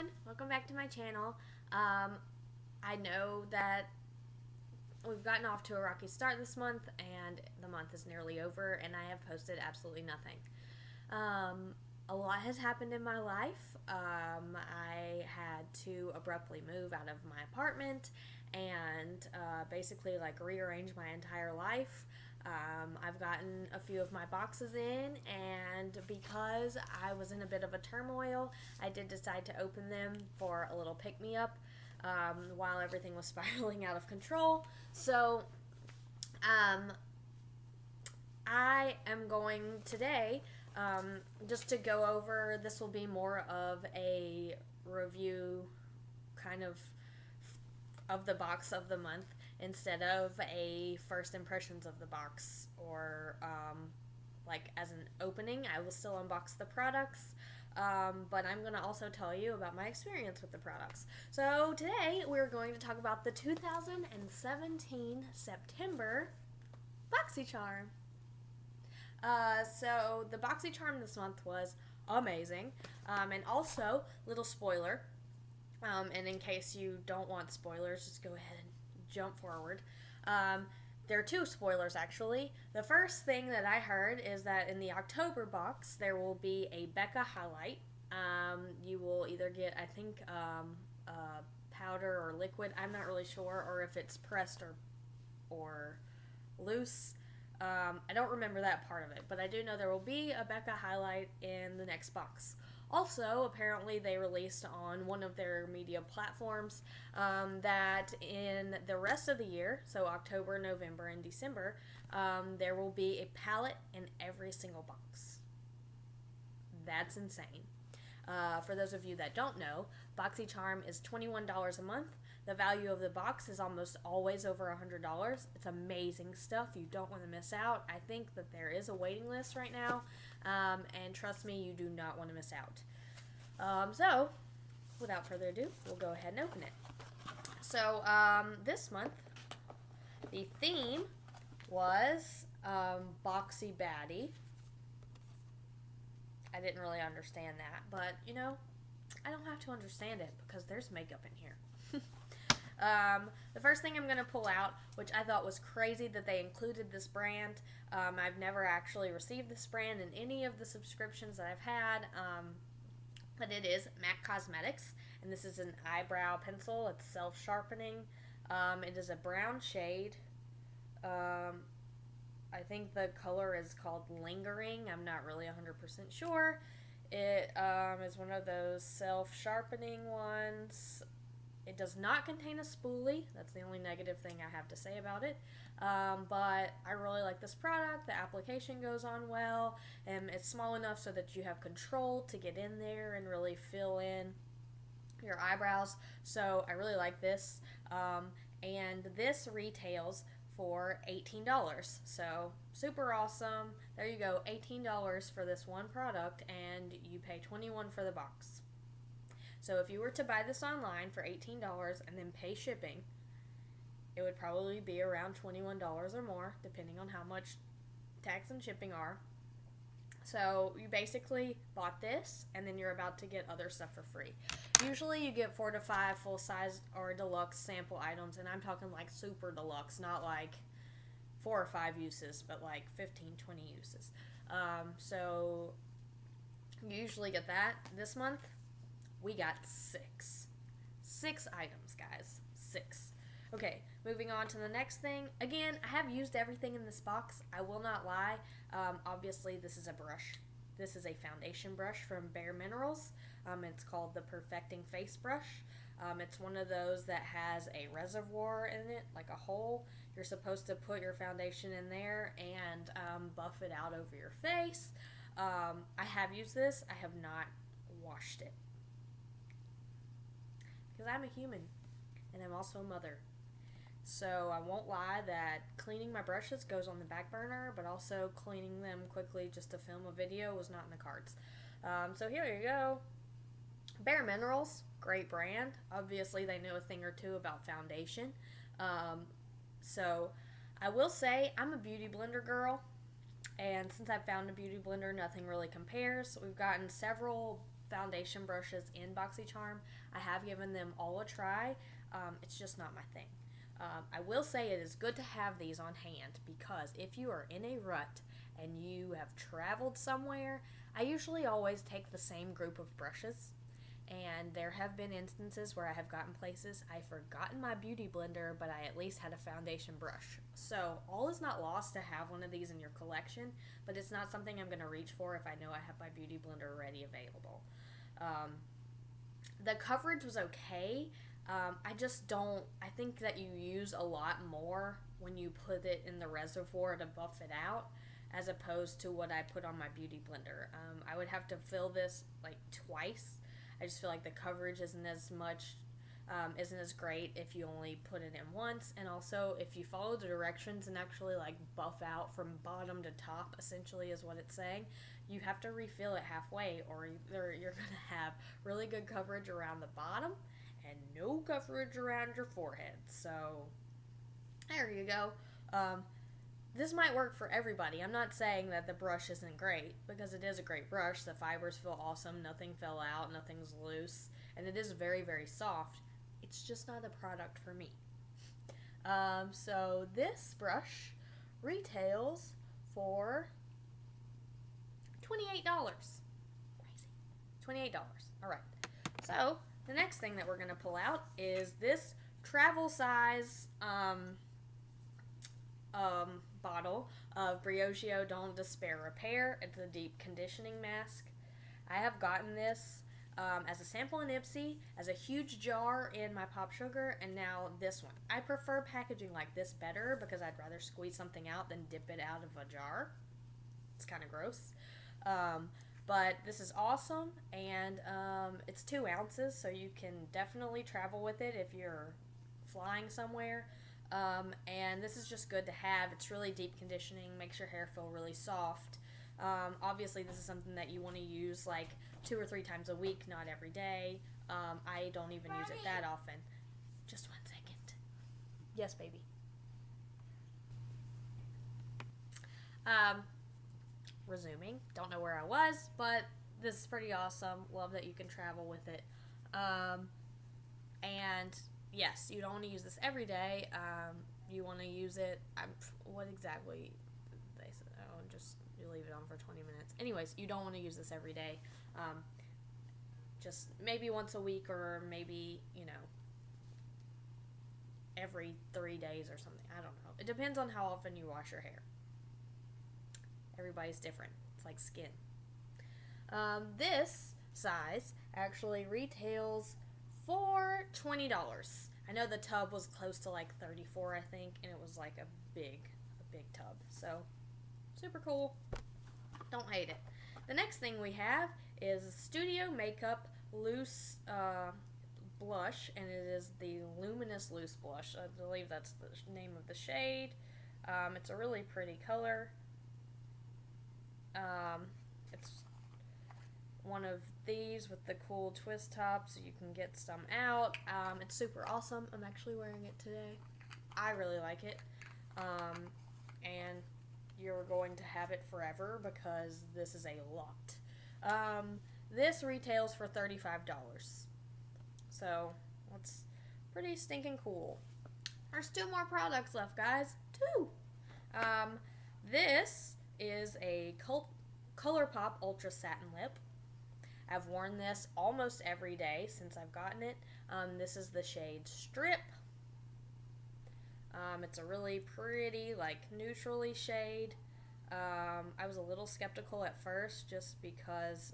everyone, welcome back to my channel. I know that we've gotten off to a rocky start this month and the month is nearly over and I have posted absolutely nothing. A lot has happened in my life. I had to abruptly move out of my apartment and basically rearrange my entire life. I've gotten a few of my boxes in, and because I was in a bit of a turmoil, I did decide to open them for a little pick-me-up while everything was spiraling out of control. So I am going today just to go over, this will be more of a review kind of the box of the month instead of a first impressions of the box or as an opening. I will still unbox the products, but I'm going to also tell you about my experience with the products. So today we're going to talk about the 2017 September Boxycharm. So the Boxycharm this month was amazing, and also, little spoiler, and in case you don't want spoilers, just go ahead and jump forward. There are two spoilers, actually. The first thing that I heard is that in the October box, there will be a Becca highlight. You will either get, I think, powder or liquid. I'm not really sure, or if it's pressed or loose. I don't remember that part of it, but I do know there will be a Becca highlight in the next box. Also, apparently they released on one of their media platforms that in the rest of the year, so October, November, and December, there will be a palette in every single box. That's insane. For those of you that don't know, Boxycharm is $21 a month. The value of the box is almost always over $100. It's amazing stuff. You don't want to miss out. I think that there is a waiting list right now, and trust me, you do not want to miss out. So, without further ado, we'll go ahead and open it. So, this month, the theme was Boxy Baddie. I didn't really understand that, but, you know, I don't have to understand it because there's makeup in here. The first thing I'm going to pull out, which I thought was crazy that they included this brand. I've never actually received this brand in any of the subscriptions that I've had, but it is Pur Cosmetics, and this is an eyebrow pencil. It's self-sharpening. It is a brown shade. I think the color is called Lingering. I'm not really 100% sure. It is one of those self-sharpening ones. It does not contain a spoolie. That's the only negative thing I have to say about it. But I really like this product. The application goes on well. And it's small enough so that you have control to get in there and really fill in your eyebrows. So I really like this. And this retails for $18. So super awesome. There you go. $18 for this one product, and you pay $21 for the box. So if you were to buy this online for $18 and then pay shipping, it would probably be around $21 or more, depending on how much tax and shipping are. So you basically bought this, and then you're about to get other stuff for free. Usually you get 4 to 5 full-size or deluxe sample items, and I'm talking like super deluxe, not like 4 or 5 uses, but like 15, 20 uses. So you usually get that. This month, we got 6. 6 items, guys. 6. Okay, moving on to the next thing. Again, I have used everything in this box. I will not lie. Obviously, this is a brush. This is a foundation brush from bareMinerals. It's called the Perfecting Face Brush. It's one of those that has a reservoir in it, like a hole. You're supposed to put your foundation in there and buff it out over your face. I have used this. I have not washed it, because I'm a human, and I'm also a mother. So I won't lie that cleaning my brushes goes on the back burner, but also cleaning them quickly just to film a video was not in the cards. So here you go. bareMinerals, great brand. Obviously they know a thing or two about foundation. So I will say I'm a beauty blender girl, and since I've found a beauty blender, nothing really compares. We've gotten several foundation brushes in Boxycharm. I have given them all a try. It's just not my thing. I will say it is good to have these on hand because if you are in a rut and you have traveled somewhere, I usually always take the same group of brushes. And there have been instances where I have gotten places I've forgotten my beauty blender, but I at least had a foundation brush. So all is not lost to have one of these in your collection, but it's not something I'm going to reach for if I know I have my beauty blender ready available. The coverage was okay. I think that you use a lot more when you put it in the reservoir to buff it out as opposed to what I put on my beauty blender. I would have to fill this like twice. I just feel like the coverage isn't as great if you only put it in once, and also if you follow the directions and actually like buff out from bottom to top, essentially is what it's saying, you have to refill it halfway, or either you're gonna have really good coverage around the bottom and no coverage around your forehead. So there you go. This might work for everybody. I'm not saying that the brush isn't great, because it is a great brush. The fibers feel awesome. Nothing fell out. Nothing's loose. And it is very, very soft. It's just not a product for me. So this brush retails for $28. Crazy. $28. All right. So the next thing that we're going to pull out is this travel size bottle of Briogeo Don't Despair Repair. It's a deep conditioning mask. I have gotten this as a sample in Ipsy, as a huge jar in my Pop Sugar, and now this one. I prefer packaging like this better because I'd rather squeeze something out than dip it out of a jar. It's kind of gross. But this is awesome, and it's 2 ounces, so you can definitely travel with it if you're flying somewhere. And this is just good to have. It's really deep conditioning, makes your hair feel really soft. Obviously, this is something that you want to use like 2 or 3 times a week, not every day. I don't even use it that often. Just 1 second. Yes, baby. Resuming. Don't know where I was, but this is pretty awesome. Love that you can travel with it. And yes, you don't want to use this every day. You want to use it. What exactly? They said, oh, just you leave it on for 20 minutes. Anyways, you don't want to use this every day. Just maybe once a week, or maybe every 3 days or something. I don't know. It depends on how often you wash your hair. Everybody's different. It's like skin. This size actually retails for $20. I know the tub was close to like $34, I think, and it was like a big tub. So, super cool. Don't hate it. The next thing we have is Studio Makeup Loose Blush, and it is the Luminous Loose Blush. I believe that's the name of the shade. It's a really pretty color. It's one of these with the cool twist top, so you can get some out. It's super awesome. I'm actually wearing it today. I really like it. And you're going to have it forever because this is a lot. This retails for $35. So that's pretty stinking cool. There's 2 more products left, guys. 2. This is a Colourpop Ultra Satin Lip. I've worn this almost every day since I've gotten it. This is the shade Strip. It's a really pretty, like, neutrally shade. I was a little skeptical at first just because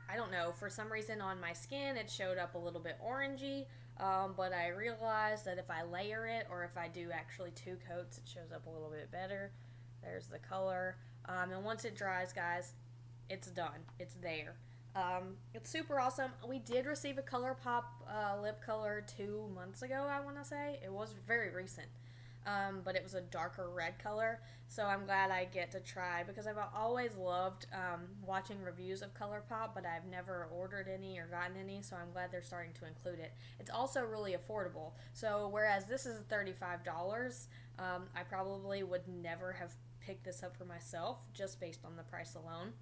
I don't know, for some reason on my skin it showed up a little bit orangey, but I realized that if I layer it, or if I do actually 2 coats, it shows up a little bit better. There's the color. And once it dries, guys, it's done. It's there. It's super awesome. We did receive a Colourpop lip color 2 months ago, I want to say. It was very recent. But it was a darker red color. So I'm glad I get to try, because I've always loved watching reviews of Colourpop, but I've never ordered any or gotten any, so I'm glad they're starting to include it. It's also really affordable. So whereas this is $35, I probably would never have picked this up for myself just based on the price alone.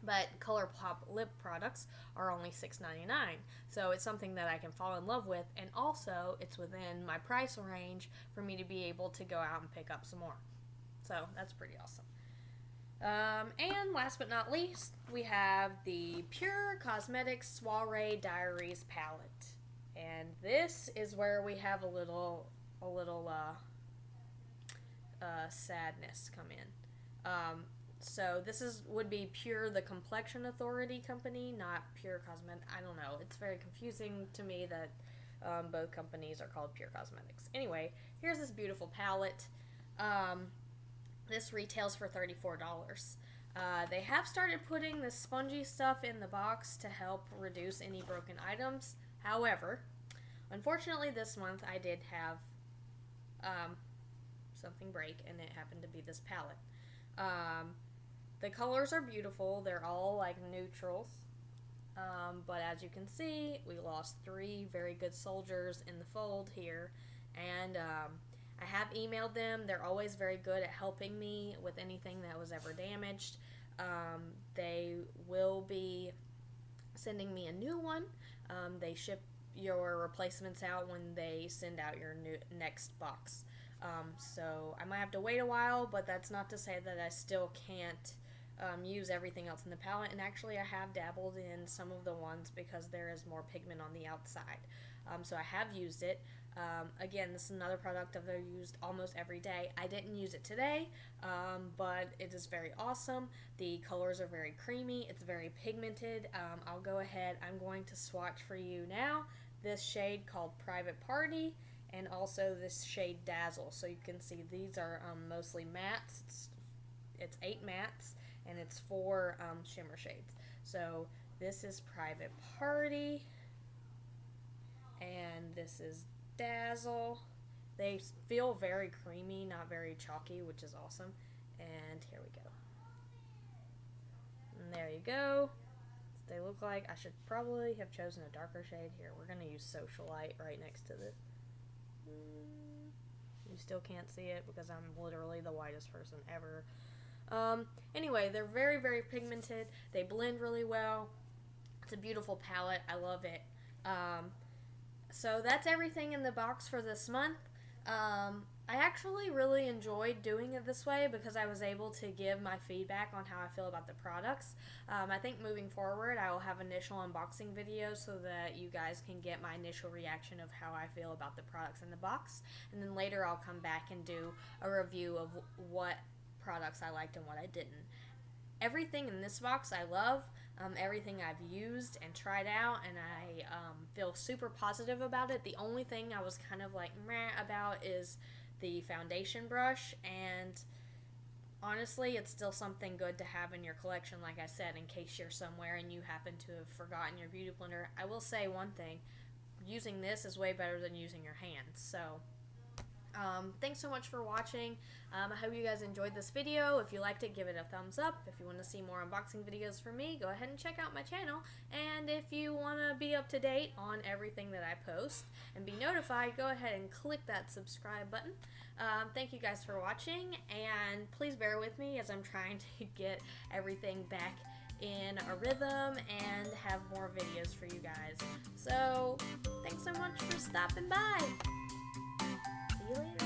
But Colourpop lip products are only $6.99, so it's something that I can fall in love with, and also it's within my price range for me to be able to go out and pick up some more. So that's pretty awesome. And last but not least, we have the Pur Cosmetics Soiree Diaries palette, and this is where we have a little sadness come in. So this would be Pur The Complexion Authority company, not Pur Cosmetics. I don't know. It's very confusing to me that both companies are called Pur Cosmetics. Anyway, here's this beautiful palette. This retails for $34. They have started putting this spongy stuff in the box to help reduce any broken items. However, unfortunately this month I did have something break, and it happened to be this palette. The colors are beautiful. They're all like neutrals. But as you can see, we lost 3 very good soldiers in the fold here. And I have emailed them. They're always very good at helping me with anything that was ever damaged. They will be sending me a new one. They ship your replacements out when they send out your next box. So I might have to wait a while, but that's not to say that I still can't use everything else in the palette. And actually I have dabbled in some of the ones because there is more pigment on the outside. So I have used it. Again, this is another product I've used almost every day. I didn't use it today, but it is very awesome. The colors are very creamy. It's very pigmented. I'll go ahead. I'm going to swatch for you now this shade called Private Party, and also this shade Dazzle. So you can see these are mostly mattes. It's 8 mattes, and it's 4 shimmer shades. So this is Private Party, and this is Dazzle. They feel very creamy, not very chalky, which is awesome. And here we go. And there you go. They look like, I should probably have chosen a darker shade. Here, we're going to use Socialite right next to this. You still can't see it because I'm literally the whitest person ever. Anyway, they're very, very pigmented. They blend really well. It's a beautiful palette. I love it. So that's everything in the box for this month. I actually really enjoyed doing it this way because I was able to give my feedback on how I feel about the products. I think moving forward I will have initial unboxing videos so that you guys can get my initial reaction of how I feel about the products in the box. And then later I'll come back and do a review of what products I liked and what I didn't. Everything in this box I love. Everything I've used and tried out, and I feel super positive about it. The only thing I was kind of like meh about is the foundation brush, and honestly it's still something good to have in your collection, like I said, in case you're somewhere and you happen to have forgotten your beauty blender. I will say one thing, using this is way better than using your hands. So thanks so much for watching. I hope you guys enjoyed this video. If you liked it, give it a thumbs up. If you want to see more unboxing videos from me, go ahead and check out my channel. And if you want to be up to date on everything that I post and be notified, go ahead and click that subscribe button. Thank you guys for watching, and please bear with me as I'm trying to get everything back in a rhythm and have more videos for you guys. So thanks so much for stopping by. See you later.